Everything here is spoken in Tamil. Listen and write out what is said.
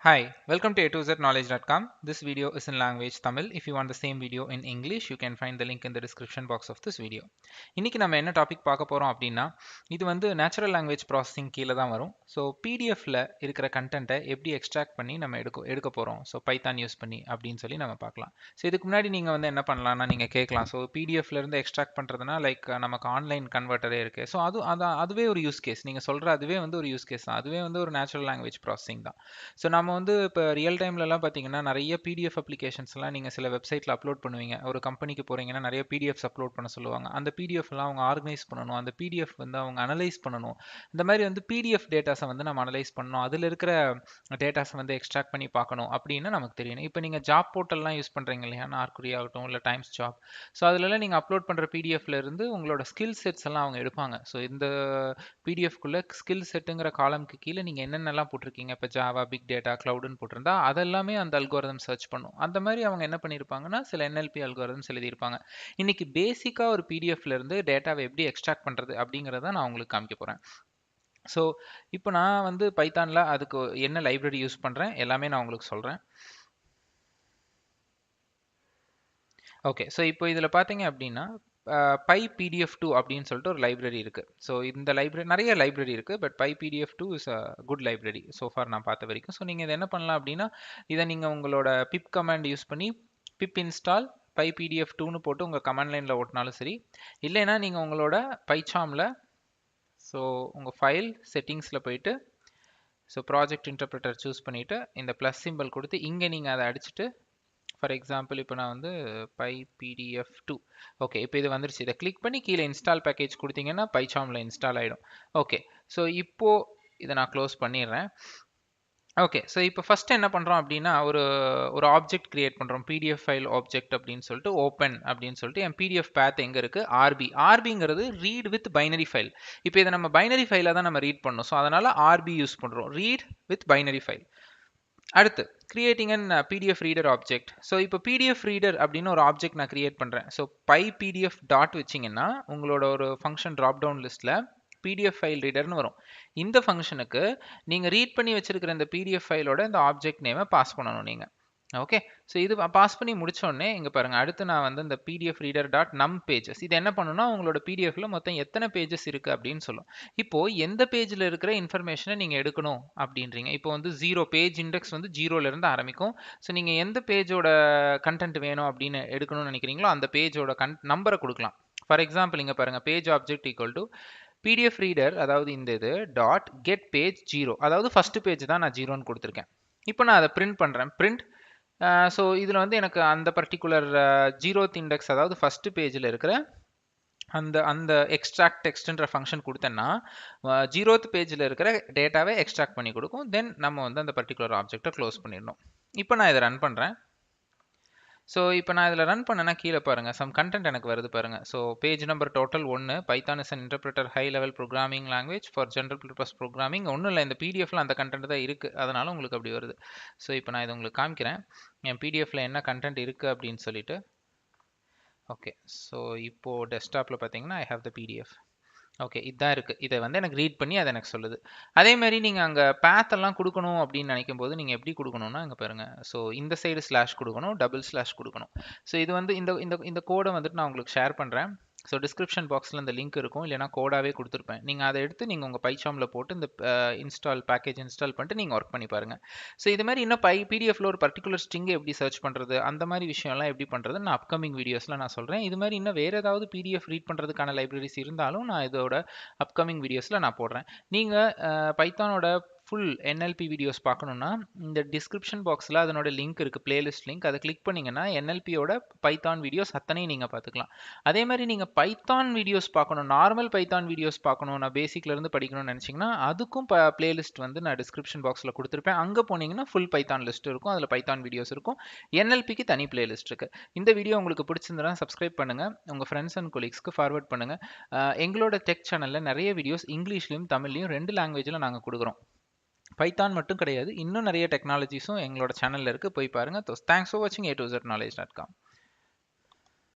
Hi, welcome to a2znowledge.com. This video is in language Tamil. If you want the same video in English, you can find the link in the description box of this video. இன்னைக்கு நம்ம என்ன டாபிக் பார்க்க போறோம் அப்படின்னா இது வந்து நேச்சுரல் லாங்குவேஜ் ப்ராசஸிங் கீழே தான் வரும். ஸோ பிடிஎஃப்ல இருக்கிற கண்டென்ட்டை எப்படி எக்ஸ்ட்ராக்ட் பண்ணி நம்ம எடுக்க போறோம். ஸோ பைத்தான் யூஸ் பண்ணி அப்படின்னு சொல்லி நம்ம பார்க்கலாம். ஸோ இதுக்கு முன்னாடி நீங்க வந்து என்ன பண்ணலாம்னா நீங்க கேட்கலாம். ஸோ பிடிஎஃப்ல இருந்து எக்ஸ்ட்ராக்ட் பண்றதுனா லைக் நமக்கு ஆன்லைன் கன்வெர்ட்டரே இருக்கு. ஸோ அதுவே ஒரு யூஸ் கேஸ். நீங்க சொல்ற அதுவே வந்து ஒரு யூஸ் கேஸ் தான். அதுவே வந்து ஒரு நேச்சுரல் லாங்குவேஜ் ப்ராசஸிங் தான். ஸோ நம்ம வந்து இப்போ ரியல் டைம்லலாம் பார்த்தீங்கன்னா நிறைய பிடிஎஃப் அப்ளிகேஷன்ஸ்லாம் நீங்கள் சில வெப்சைட்டில் அப்லோட் பண்ணுவீங்க. ஒரு கம்பெனிக்கு போகிறீங்கன்னா நிறைய பிடிஎஃப்ஸ் அப்லோட் பண்ண சொல்லுவாங்க. அந்த பிடிஎஃப்லாம் அவங்க ஆர்கனைஸ் பண்ணணும், அந்த பிடிஎஃப் வந்து அவங்க அனலைஸ் பண்ணணும். இந்த மாதிரி வந்து பிடிஎஃப் டேட்டாஸை வந்து நம்ம அனலைஸ் பண்ணணும், அதில் இருக்கிற டேட்டாஸை வந்து எக்ஸ்ட்ராக்ட் பண்ணி பார்க்கணும் அப்படின்னு நமக்கு தெரியணும். இப்போ நீங்கள் ஜாப் போர்ட்டல்லாம் யூஸ் பண்ணுறீங்க இல்லையா, நார்க்குரி ஆகட்டும் இல்லை டைம்ஸ் ஜாப். ஸோ அதிலலாம் நீங்கள் அப்லோட் பண்ணுற பிடிஎஃப்ல இருந்து உங்களோட ஸ்கில் செட்ஸ் எல்லாம் அவங்க எடுப்பாங்க. ஸோ இந்த பிடிஎஃப்குள்ள ஸ்கில் செட்டுங்கிற காலம்க்கு கீழே நீங்கள் என்னென்னலாம் போட்டிருக்கீங்க, இப்போ ஜாவா, பிக் டேட்டா, கிளவுடுன்னு போட்டிருந்தா அதெல்லாமே அந்த அல்கோரிதம் சர்ச் பண்ணும். அந்த மாதிரி அவங்க என்ன பண்ணியிருப்பாங்கன்னா சில NLP அல்கோரிதம்ஸ் எழுதியிருப்பாங்க. இன்னைக்கு பேசிக்காக ஒரு பிடிஎஃப்ல இருந்து டேட்டாவை எப்படி எக்ஸ்ட்ராக்ட் பண்ணுறது அப்படிங்கிறத நான் உங்களுக்கு காமிக்க போகிறேன். ஸோ இப்போ நான் வந்து பைத்தானில் அதுக்கு என்ன லைப்ரரி யூஸ் பண்ணுறேன் எல்லாமே நான் உங்களுக்கு சொல்கிறேன். ஓகே, ஸோ இப்போ இதில் பார்த்தீங்க அப்படின்னா PyPDF2 அப்படின்னு சொல்லிட்டு ஒரு லைப்ரரி இருக்குது. ஸோ இந்த லைப்ரரி நிறைய லைப்ரரி இருக்குது, but PyPDF2 is a good library so far நான் பார்த்த வரைக்கும். ஸோ நீங்கள் இதை என்ன பண்ணலாம் அப்படின்னா இதை நீங்கள் உங்களோட பிப் கமாண்ட் யூஸ் பண்ணி பிப் இன்ஸ்டால் PyPDF2ன்னு போட்டு உங்கள் கமாண்ட் லைனில் ஓட்டினாலும் சரி, இல்லைன்னா நீங்கள் உங்களோட பைச்சாமில் ஸோ உங்கள் ஃபைல் செட்டிங்ஸில் போயிட்டு ஸோ ப்ராஜெக்ட் இன்டர்பிரட்டர் சூஸ் பண்ணிவிட்டு இந்த ப்ளஸ் சிம்பிள் கொடுத்து இங்கே நீங்கள் அதை அடிச்சுட்டு ஃபார் எக்ஸாம்பிள் இப்போ நான் வந்து PyPDF2 ஓகே, இப்போ இது வந்துருச்சு. இதை கிளிக் பண்ணி கீழே இன்ஸ்டால் பேக்கேஜ் கொடுத்தீங்கன்னா பைச்சாமில் இன்ஸ்டால் ஆகிடும். ஓகே, ஸோ இப்போது இதை நான் க்ளோஸ் பண்ணிடுறேன். ஓகே, ஸோ இப்போ ஃபஸ்ட்டு என்ன பண்ணுறோம் அப்படின்னா ஒரு ஆப்ஜெக்ட் கிரியேட் பண்ணுறோம், பிடிஎஃப் ஃபைல் ஆப்ஜெக்ட் அப்படின்னு சொல்லிட்டு ஓப்பன் அப்படின்னு சொல்லிட்டு என் பிடிஎஃப் பேத் எங்கே இருக்குது, ஆர்பிங்கிறது ரீட் வித் பைனரி ஃபைல். இப்போ இதை நம்ம பைனரி ஃபைலை தான் நம்ம ரீட் பண்ணணும். ஸோ அதனால் ஆர்பி யூஸ் பண்ணுறோம், ரீட் வித் பைனரி ஃபைல். அடுத்து creating an PDF reader object. So இப்போ பிடிஎஃப் ரீடர் அப்படின்னு ஒரு ஆப்ஜெக்ட் நான் கிரியேட் பண்ணுறேன். ஸோ PyPDF டாட் வச்சிங்கன்னா உங்களோட ஒரு ஃபங்க்ஷன் ட்ராப் டவுன் லிஸ்ட்டில் பிடிஎஃப் ஃபைல் ரீடர்னு வரும். இந்த ஃபங்க்ஷனுக்கு நீங்கள் ரீட் பண்ணி வச்சிருக்கிற இந்த பிடிஎஃப் ஃபைலோட இந்த ஆப்ஜெக்ட் நேமை பாஸ் பண்ணணும் நீங்கள். ஓகே, ஸோ இது பாஸ் பண்ணி முடிச்சோடனே இங்கே பாருங்கள், அடுத்து நான் வந்து இந்த பிடிஎஃப் ரீடர் டாட் நம் பேஜஸ் இது என்ன பண்ணுன்னா உங்களோட பிடிஎஃப்ல மொத்தம் எத்தனை பேஜஸ் இருக்குது அப்படின்னு சொல்லும். இப்போது எந்த பேஜில் இருக்கிற இன்ஃபர்மேஷனை நீங்கள் எடுக்கணும் அப்படின்றீங்க. இப்போ வந்து பேஜ் இண்டெக்ஸ் வந்து ஜீரோலேருந்து ஆரம்பிக்கும். ஸோ நீங்கள் எந்த பேஜோட கண்டென்ட் வேணும் அப்படின்னு எடுக்கணும்னு நினைக்கிறீங்களோ அந்த பேஜோட நம்பரை கொடுக்கலாம். ஃபார் எக்ஸாம்பிள் இங்கே பாருங்கள், page object equal to PDF reader, அதாவது இந்த இது டாட் கெட் பேஜ் 0, அதாவது ஃபர்ஸ்ட் பேஜ் தான் நான் 0ன்னு கொடுத்துருக்கேன். இப்போ நான் அதை பிரிண்ட் பண்ணுறேன். பிரிண்ட் ஸோ இதில் வந்து எனக்கு அந்த பர்டிகுலர் 0th இண்டெக்ஸ், அதாவது ஃபர்ஸ்ட் பேஜில் இருக்கிற அந்த அந்த எக்ஸ்ட்ராக்ட் டெக்ஸ்ட்ன்ற ஃபங்க்ஷன் கொடுத்தேன்னா 0th பேஜில் இருக்கிற டேட்டாவை எக்ஸ்ட்ராக்ட் பண்ணி கொடுக்கும். தென் நம்ம வந்து அந்த பர்டிகுலர் ஆப்ஜெக்டை க்ளோஸ் பண்ணிடணும். இப்போ நான் இதை ரன் பண்ணுறேன். ஸோ இப்போ நான் இதில் ரன் பண்ணேன்னா கீழே பாருங்கள் சம் கண்டென்ட் எனக்கு வருது பாருங்கள். So page number total 1, Python is an interpreter high level programming language for general purpose programming. ஒன்றும் இல்லை, இந்த பிடிஎஃப்ல அந்த கண்டென்ட் தான் இருக்குது, அதனால உங்களுக்கு அப்படி வருது. ஸோ இப்போ நான் இதை உங்களுக்கு காமிக்கிறேன் என் பிடிஎஃப்ல என்ன கண்டென்ட் இருக்குது அப்படின்னு சொல்லிட்டு. ஓகே, ஸோ இப்போது டெஸ்க்டாப்பில் பார்த்தீங்கன்னா I have the PDF. Okay, இதுதான் இருக்குது. இதை வந்து எனக்கு ரீட் பண்ணி அதை எனக்கு சொல்லுது. அதே மாதிரி நீங்கள் அங்கே பேத்தெல்லாம் கொடுக்கணும் அப்படின்னு நினைக்கும் போது நீங்கள் எப்படி கொடுக்கணும்னா இங்கே பாருங்கள். ஸோ இந்த சைடு ஸ்லாஷ் கொடுக்கணும், டபுள் ஸ்லாஷ் கொடுக்கணும். ஸோ இது வந்து இந்த இந்த இந்த கோடை வந்துட்டு நான் உங்களுக்கு ஷேர் பண்ணுறேன். ஸோ டிஸ்கிரிப்ஷன் பாக்ஸில் இந்த லிங்க் இருக்கும், இல்லைனா கோடாவே கொடுத்துருப்பேன். நீங்கள் அதை எடுத்து நீங்கள் உங்கள் பைச்சாமில் போட்டு இந்த இன்ஸ்டால் பேக்கேஜ் இன்ஸ்டால் பண்ணிட்டு நீங்கள் ஒர்க் பண்ணி பாருங்கள். ஸோ இது மாதிரி இன்னும் பிடிஎஃப்ல ஒரு பர்டிகுலர் ஸ்ட்ரிங்கை எப்படி சர்ச் பண்ணுறது, அந்த மாதிரி விஷயம்லாம் எப்படி பண்ணுறது நான் அப்கமிங் வீடியோஸில் நான் சொல்கிறேன். இது மாதிரி இன்னும் வேறு ஏதாவது பிடிஎஃப் ரீட் பண்ணுறதுக்கான லைப்ரரிஸ் இருந்தாலும் நான் இதோட அப்கமிங் வீடியோஸில் நான் போடுறேன். நீங்கள் பைத்தானோட ஃபுல் NLP வீடியோஸ் பார்க்கணுன்னா இந்த டிஸ்கிரிப்ஷன் பாக்ஸில் அதனோட லிங்க் இருக்குது, பிளேலிஸ்ட் லிங்க். அதை கிளிக் பண்ணிங்கன்னா NLPயோட பைத்தான் வீடியோஸ் அத்தனையும் நீங்கள் பார்த்துக்கலாம். அதே மாதிரி நீங்கள் பைத்தான் வீடியோஸ் பார்க்கணும், நார்மல் பைத்தான் வீடியோஸ் பார்க்கணும், நான் பேசிக்லேருந்து படிக்கணும்னு நினச்சிங்கன்னா அதுக்கும் பிளேலிஸ்ட் வந்து நான் டிஸ்கிரிப்ஷன் பாக்ஸில் கொடுத்துருப்பேன். அங்கே போனீங்கன்னா ஃபுல் பைத்தான் லிஸ்ட் இருக்கும், அதில் பைத்தான் வீடியோஸ் இருக்கும். NLPக்கு தனி பிளேலிஸ்ட் இருக்குது. இந்த வீடியோ உங்களுக்கு பிடிச்சிருந்தா சப்ஸ்கிரைப் பண்ணுங்கள், உங்கள் ஃப்ரெண்ட்ஸ் அண்ட் கொலீக்ஸ்க்கு ஃபார்வர்ட் பண்ணுங்கள். எங்களோட டெக் சேனலில் நிறைய வீடியோஸ் இங்கிலீஷ்லையும் தமிழ்லையும் 2 லாங்குவேஜில் நாங்கள் கொடுக்குறோம். பைத்தான் மட்டும் கிடையாது, இன்னும் நிறைய டெக்னாலஜிஸும் எங்களோட சேனலில் இருக்குது, போய் பாருங்கள். தேங்க்ஸ் ஃபார் வாட்சிங் a2znowledge.com.